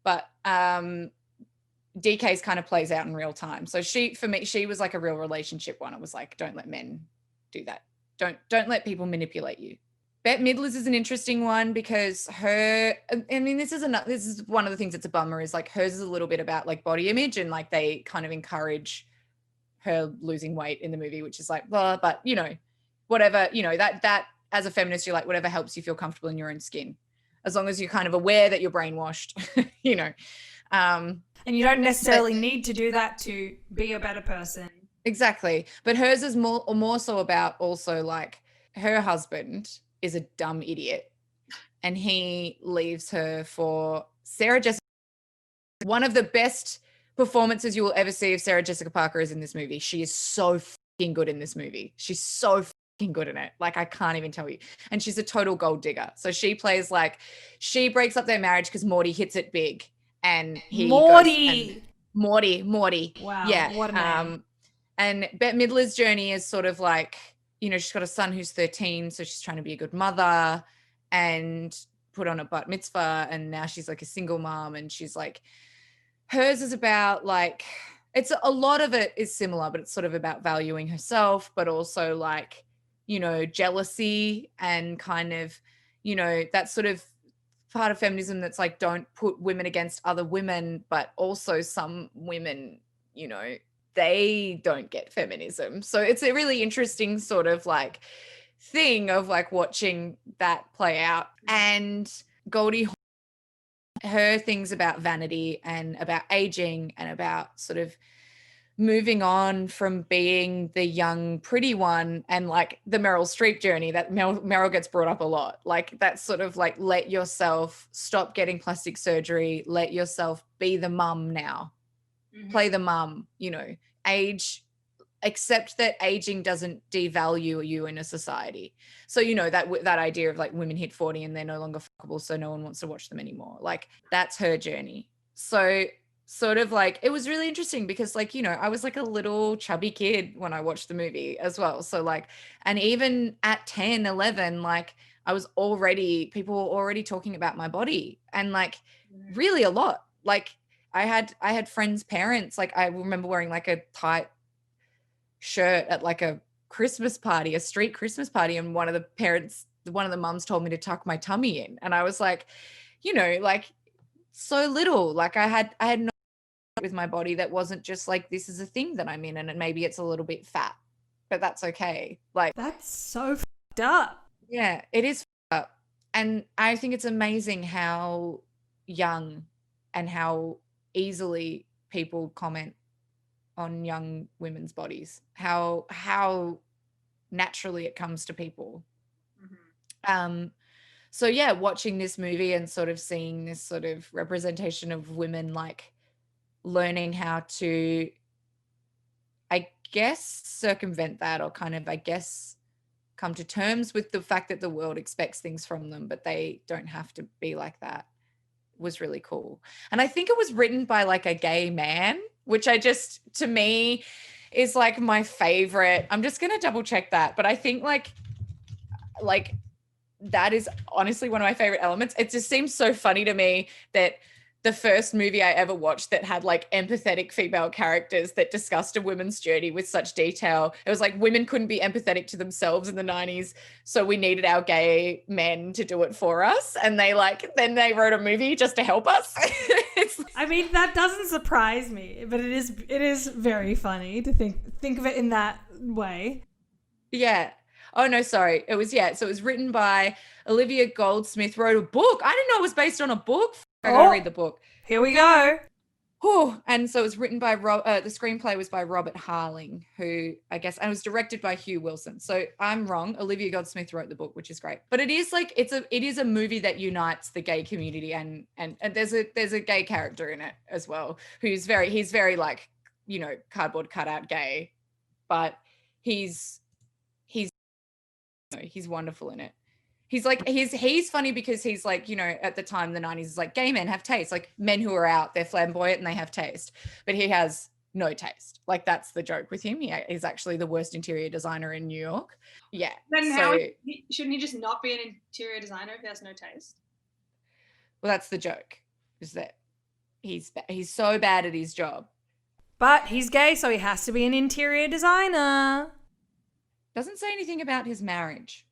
But DK's kind of plays out in real time. So for me, she was like a real relationship one. It was like, don't let men do that. Don't let people manipulate you. Bette Midler's is an interesting one because her, I mean, this is one of the things that's a bummer is like hers is a little bit about like body image and like they kind of encourage her losing weight in the movie, which is like, blah, but you know, whatever, you know, that as a feminist, you're like, whatever helps you feel comfortable in your own skin, as long as you're kind of aware that you're brainwashed, you know. And you don't necessarily need to do that to be a better person. Exactly. But hers is more so about also like her husband is a dumb idiot and he leaves her for Sarah Jessica. One of the best performances you will ever see of Sarah Jessica Parker is in this movie. She is so fucking good in this movie. She's so fucking good in it. Like, I can't even tell you. And she's a total gold digger. So she plays like, she breaks up their marriage because Morty hits it big. And Morty. Wow. Yeah. What a name. And Bette Midler's journey is sort of like, you know, she's got a son who's 13, so she's trying to be a good mother and put on a bat mitzvah, and now she's like a single mom, and she's like, hers is about like, it's a lot of it is similar, but it's sort of about valuing herself, but also like, you know, jealousy and kind of, you know, that sort of part of feminism that's like, don't put women against other women, but also some women, you know, they don't get feminism. So it's a really interesting sort of like thing of like watching that play out. And Goldie, her things about vanity and about aging and about sort of moving on from being the young pretty one, and like the Meryl Streep journey that Meryl gets brought up a lot, like that sort of like, let yourself stop getting plastic surgery, let yourself be the mum now, play the mum, you know, age, accept that aging doesn't devalue you in a society. So, you know, that idea of like women hit 40 and they're no longer fuckable, so no one wants to watch them anymore. Like, that's her journey. So sort of like, it was really interesting because like, you know, I was like a little chubby kid when I watched the movie as well. So like, and even at 10, 11, like people were already talking about my body, and like really a lot. Like I had friends' parents, like I remember wearing like a tight shirt at like a Christmas party, a street Christmas party, and one of the mums told me to tuck my tummy in, and I was like, you know, like so little, like I had no with my body that wasn't just like, this is a thing that I'm in, and maybe it's a little bit fat, but that's okay. Like, that's so fucked up. Yeah, it is fucked up. And I think it's amazing how young and how easily people comment on young women's bodies, how naturally it comes to people. So yeah, watching this movie and sort of seeing this sort of representation of women, like learning how to, I guess, circumvent that, or kind of, I guess, come to terms with the fact that the world expects things from them, but they don't have to be like that, was really cool. And I think it was written by like a gay man, which to me is like my favorite. I'm just going to double check that. But I think like that is honestly one of my favorite elements. It just seems so funny to me that the first movie I ever watched that had like empathetic female characters that discussed a woman's journey with such detail. It was like women couldn't be empathetic to themselves in the 90s. So we needed our gay men to do it for us. And then they wrote a movie just to help us. I mean, that doesn't surprise me, but it is very funny to think of it in that way. Yeah. Oh no, sorry. So it was written by Olivia Goldsmith, wrote a book. I didn't know it was based on a book. I gotta read the book. Here we go. Whew. And so it was written by the screenplay was by Robert Harling, who I guess, and it was directed by Hugh Wilson. So I'm wrong. Olivia Goldsmith wrote the book, which is great. But it is like it is a movie that unites the gay community, and there's a gay character in it as well, he's very like, you know, cardboard cutout gay, but he's wonderful in it. He's like, he's funny because he's like, you know, at the time, the 90s, is like gay men have taste, like men who are out, they're flamboyant and they have taste, but he has no taste. Like that's the joke with him. He's actually the worst interior designer in New York. Yeah. Then shouldn't he just not be an interior designer if he has no taste? Well, that's the joke, is that he's so bad at his job. But he's gay, so he has to be an interior designer. Doesn't say anything about his marriage.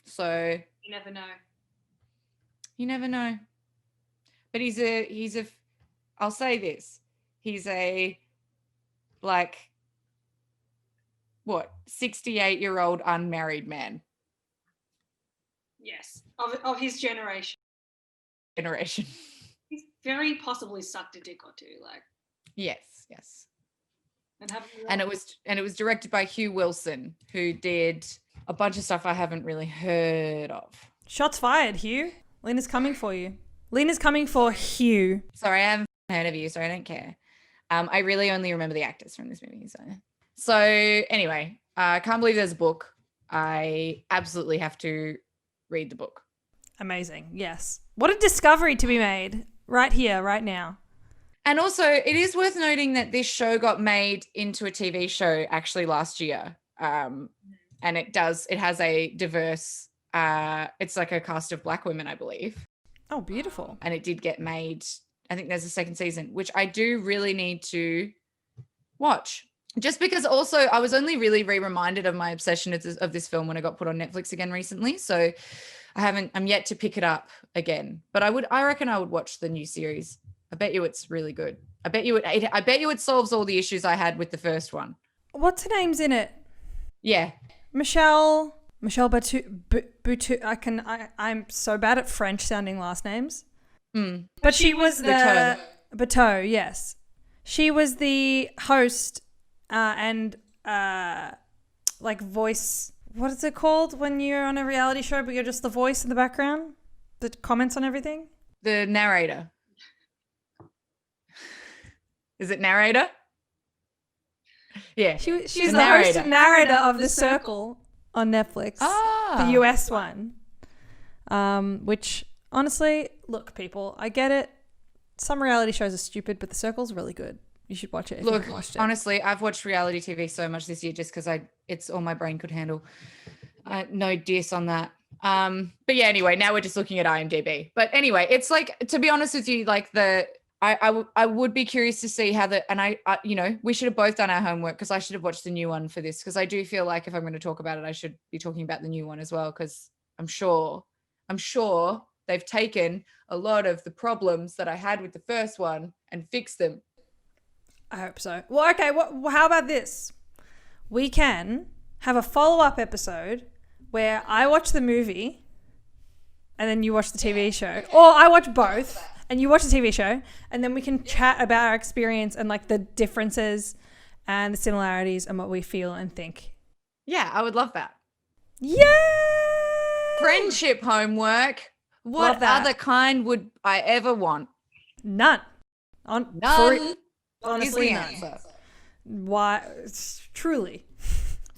So you never know. You never know. But I'll say this. He's a 68-year-old unmarried man. Yes. Of his generation. He's very possibly sucked a dick or two, like. Yes. And it was directed by Hugh Wilson, who did a bunch of stuff I haven't really heard of. Shots fired, Hugh. Lena's coming for you. Lena's coming for Hugh. Sorry, I haven't heard of you, so I don't care. I really only remember the actors from this movie. So anyway, I can't believe there's a book. I absolutely have to read the book. Amazing. Yes. What a discovery to be made right here, right now. And also, it is worth noting that this show got made into a TV show actually last year. And it has a diverse, it's like a cast of Black women, I believe. Oh, beautiful. And it did get made. I think there's a second season, which I do really need to watch. Just because also I was only really reminded of my obsession of this film when it got put on Netflix again recently. So I'm yet to pick it up again. But I reckon I would watch the new series. I bet you it's really good. I bet you it solves all the issues I had with the first one. What's her name's in it? Yeah. Michelle Batu. I'm so bad at French sounding last names. But she was the Bateau, yes. She was the host and like voice. What is it called when you're on a reality show but you're just the voice in the background that comments on everything? The narrator. Is it narrator? Yeah. She's the host and narrator of The Circle on Netflix. The US one. Which, honestly, look, people, I get it. Some reality shows are stupid, but The Circle's really good. You should watch it if you haven't watched it. Honestly, I've watched reality TV so much this year just because it's all my brain could handle. No diss on that. But yeah, anyway, now we're just looking at IMDb. But anyway, it's like, to be honest with you, like I would be curious to see how I you know, we should have both done our homework because I should have watched the new one for this because I do feel like if I'm going to talk about it, I should be talking about the new one as well because I'm sure they've taken a lot of the problems that I had with the first one and fixed them. I hope so. Well, okay, how about this? We can have a follow-up episode where I watch the movie and then you watch the TV show. Or I watch both and you watch the TV show and then we can chat about our experience and like the differences and the similarities and what we feel and think. Yeah, I would love that. Yeah. Friendship homework. What other kind would I ever want? None. None. Honestly, none. Why? Truly.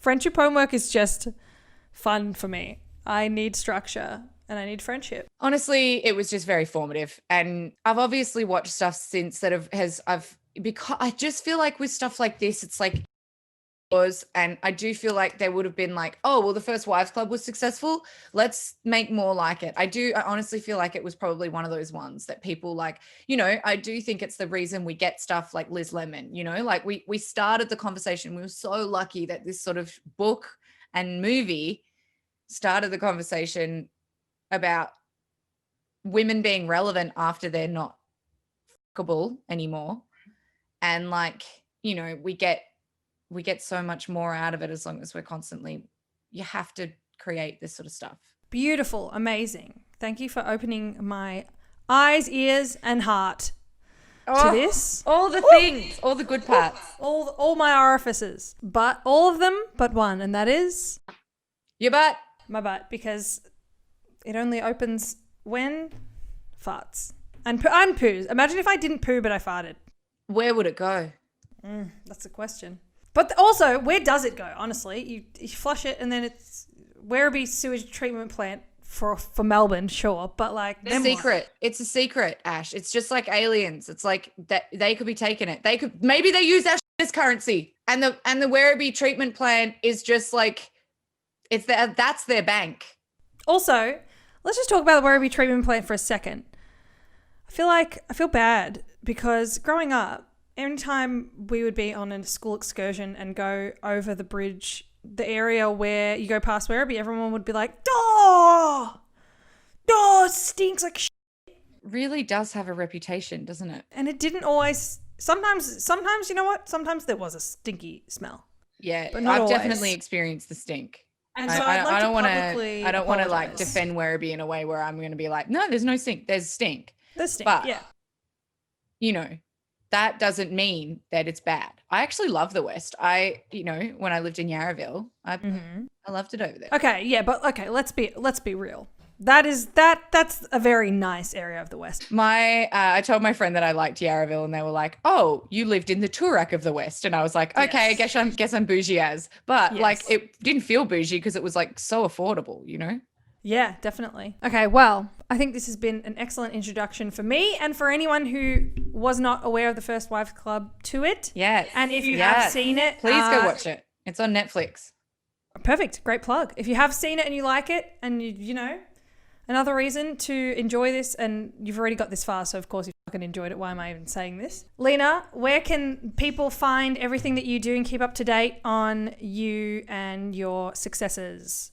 Friendship homework is just fun for me. I need structure and I need friendship. Honestly, it was just very formative. And I've obviously watched stuff since because I just feel like with stuff like this, it's like And I do feel like they would have been like, oh, well, the First Wives Club was successful. Let's make more like it. I honestly feel like it was probably one of those ones that people like, I do think it's the reason we get stuff like Liz Lemon, like we started the conversation. We were so lucky that this sort of book and movie started the conversation about women being relevant after they're not fuckable anymore. And like, we get so much more out of it as long as we're constantly, you have to create this sort of stuff. Beautiful. Amazing. Thank you for opening my eyes, ears, and heart to this. All the things, all the good parts. All my orifices. But all of them but one, and that is... Your butt. My butt, because it only opens when farts. And poos. Imagine if I didn't poo but I farted. Where would it go? That's the question. But also, where does it go, honestly? You flush it and then it's Werribee sewage treatment plant for Melbourne, sure. But like... It's a secret. It's a secret, Ash. It's just like aliens. It's like that they could be taking it. Maybe they use that as currency. And the Werribee treatment plant is just like, that's their bank. Also, let's just talk about the Werribee treatment plant for a second. I feel bad because growing up, anytime we would be on a school excursion and go over the bridge, the area where you go past Werribee, everyone would be like, "Oh, it stinks like shit." Really does have a reputation, doesn't it? And it didn't always. Sometimes, you know what? Sometimes there was a stinky smell. Yeah, but not I've always. definitely experienced the stink. And so I don't want to like apologize. defend Werribee in a way where I'm going to be like, no, there's no stink. There's stink. There's stink. But, yeah. That doesn't mean that it's bad. I actually love the West. When I lived in Yarraville, I loved it over there. Okay, yeah, but let's be real. That's a very nice area of the West. I told my friend that I liked Yarraville, and they were like, "Oh, you lived in the Toorak of the West," and I was like, "Okay, yes. I guess I'm bougie as," but yes. like it didn't feel bougie because it was like so affordable, Yeah, definitely. Okay, well, I think this has been an excellent introduction for me and for anyone who was not aware of the First Wives Club to it. Yes. And if you have seen it, please go watch it. It's on Netflix. Perfect. Great plug. If you have seen it and you like it and another reason to enjoy this, and you've already got this far, so of course you fucking enjoyed it. Why am I even saying this? Lena, where can people find everything that you do and keep up to date on you and your successes?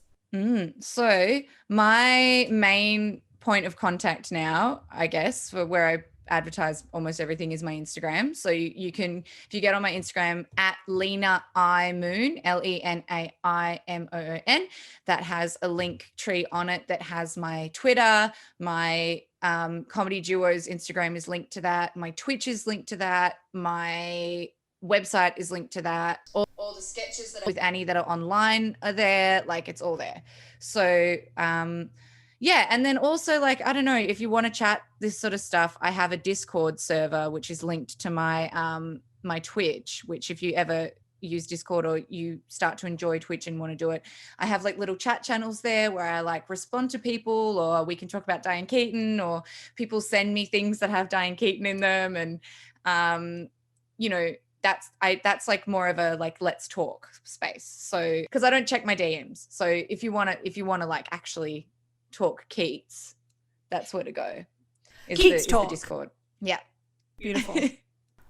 So my main point of contact now, I guess, for where I advertise almost everything is my Instagram. So you can, if you get on my Instagram at Lena Moon, LenaIMoon, that has a link tree on it that has my Twitter, my comedy duos Instagram is linked to that, my Twitch is linked to that, my website is linked to that. All the sketches that with Annie that are online are there. Like it's all there. So yeah, and then also like I don't know if you want to chat this sort of stuff. I have a Discord server which is linked to my my Twitch. Which if you ever use Discord or you start to enjoy Twitch and want to do it, I have like little chat channels there where I like respond to people, or we can talk about Diane Keaton, or people send me things that have Diane Keaton in them, and that's like more of a like let's talk space. So because I don't check my DMs, so if you want to like actually talk Keats, that's where to go. Is the Discord. Yeah, beautiful.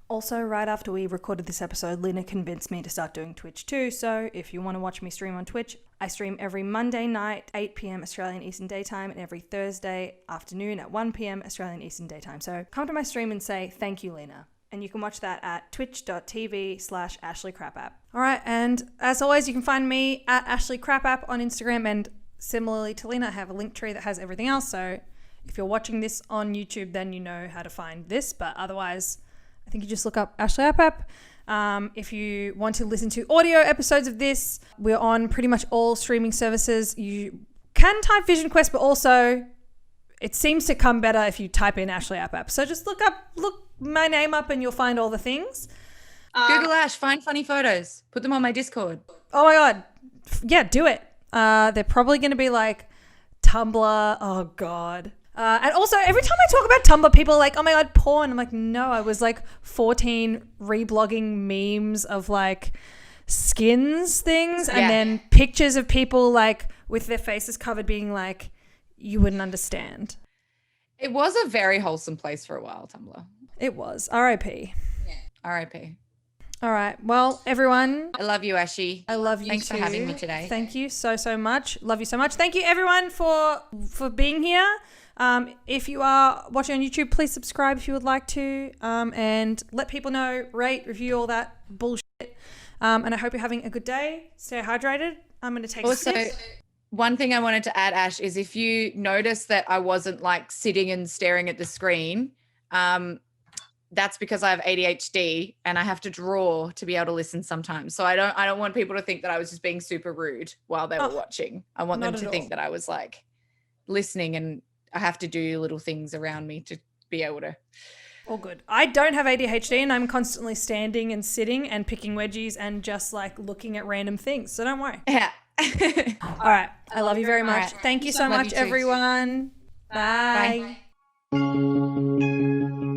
Also, right after we recorded this episode, Lena convinced me to start doing Twitch too. So if you want to watch me stream on Twitch, I stream every Monday night, 8 p.m. Australian Eastern Daytime, and every Thursday afternoon at 1 p.m. Australian Eastern Daytime. So come to my stream and say, thank you, Lena. And you can watch that at twitch.tv/AshleyCrapApp. All right, and as always, you can find me at AshleyCrapApp on Instagram, and similarly to Lena, I have a link tree that has everything else. So if you're watching this on YouTube, then you know how to find this, but otherwise, I think you just look up Ashley Apap. If you want to listen to audio episodes of this, we're on pretty much all streaming services. You can type Vision Quest, but also it seems to come better if you type in Ashley Apap. So just look my name up and you'll find all the things. Google Ash, find funny photos, put them on my Discord. Oh my God. Yeah, do it. They're probably going to be like Tumblr. Oh God. And also, every time I talk about Tumblr, people are like, oh my God, porn. I'm like, no, I was like 14 reblogging memes of like skins things and Yeah. then pictures of people like with their faces covered being like, you wouldn't understand. It was a very wholesome place for a while, Tumblr. It was. R.I.P. R.I.P. All right. Well, everyone, I love you, Ashi. I love you Thanks too. for having me today. Thank you so much. Love you so much. Thank you everyone for being here. If you are watching on YouTube, please subscribe if you would like to, and let people know, rate, review, all that bullshit. And I hope you're having a good day. Stay hydrated. I'm going to take a sip. One thing I wanted to add, Ash, is if you notice that I wasn't like sitting and staring at the screen, that's because I have ADHD and I have to draw to be able to listen sometimes. So I don't want people to think that I was just being super rude while they were watching. I want them to think that I was like listening, and I have to do little things around me to be able to. All good. I don't have ADHD and I'm constantly standing and sitting and picking wedgies and just like looking at random things. So don't worry. Yeah. All right. I love you very much. Right. Thank you so Love much, you too. everyone. Bye. Bye.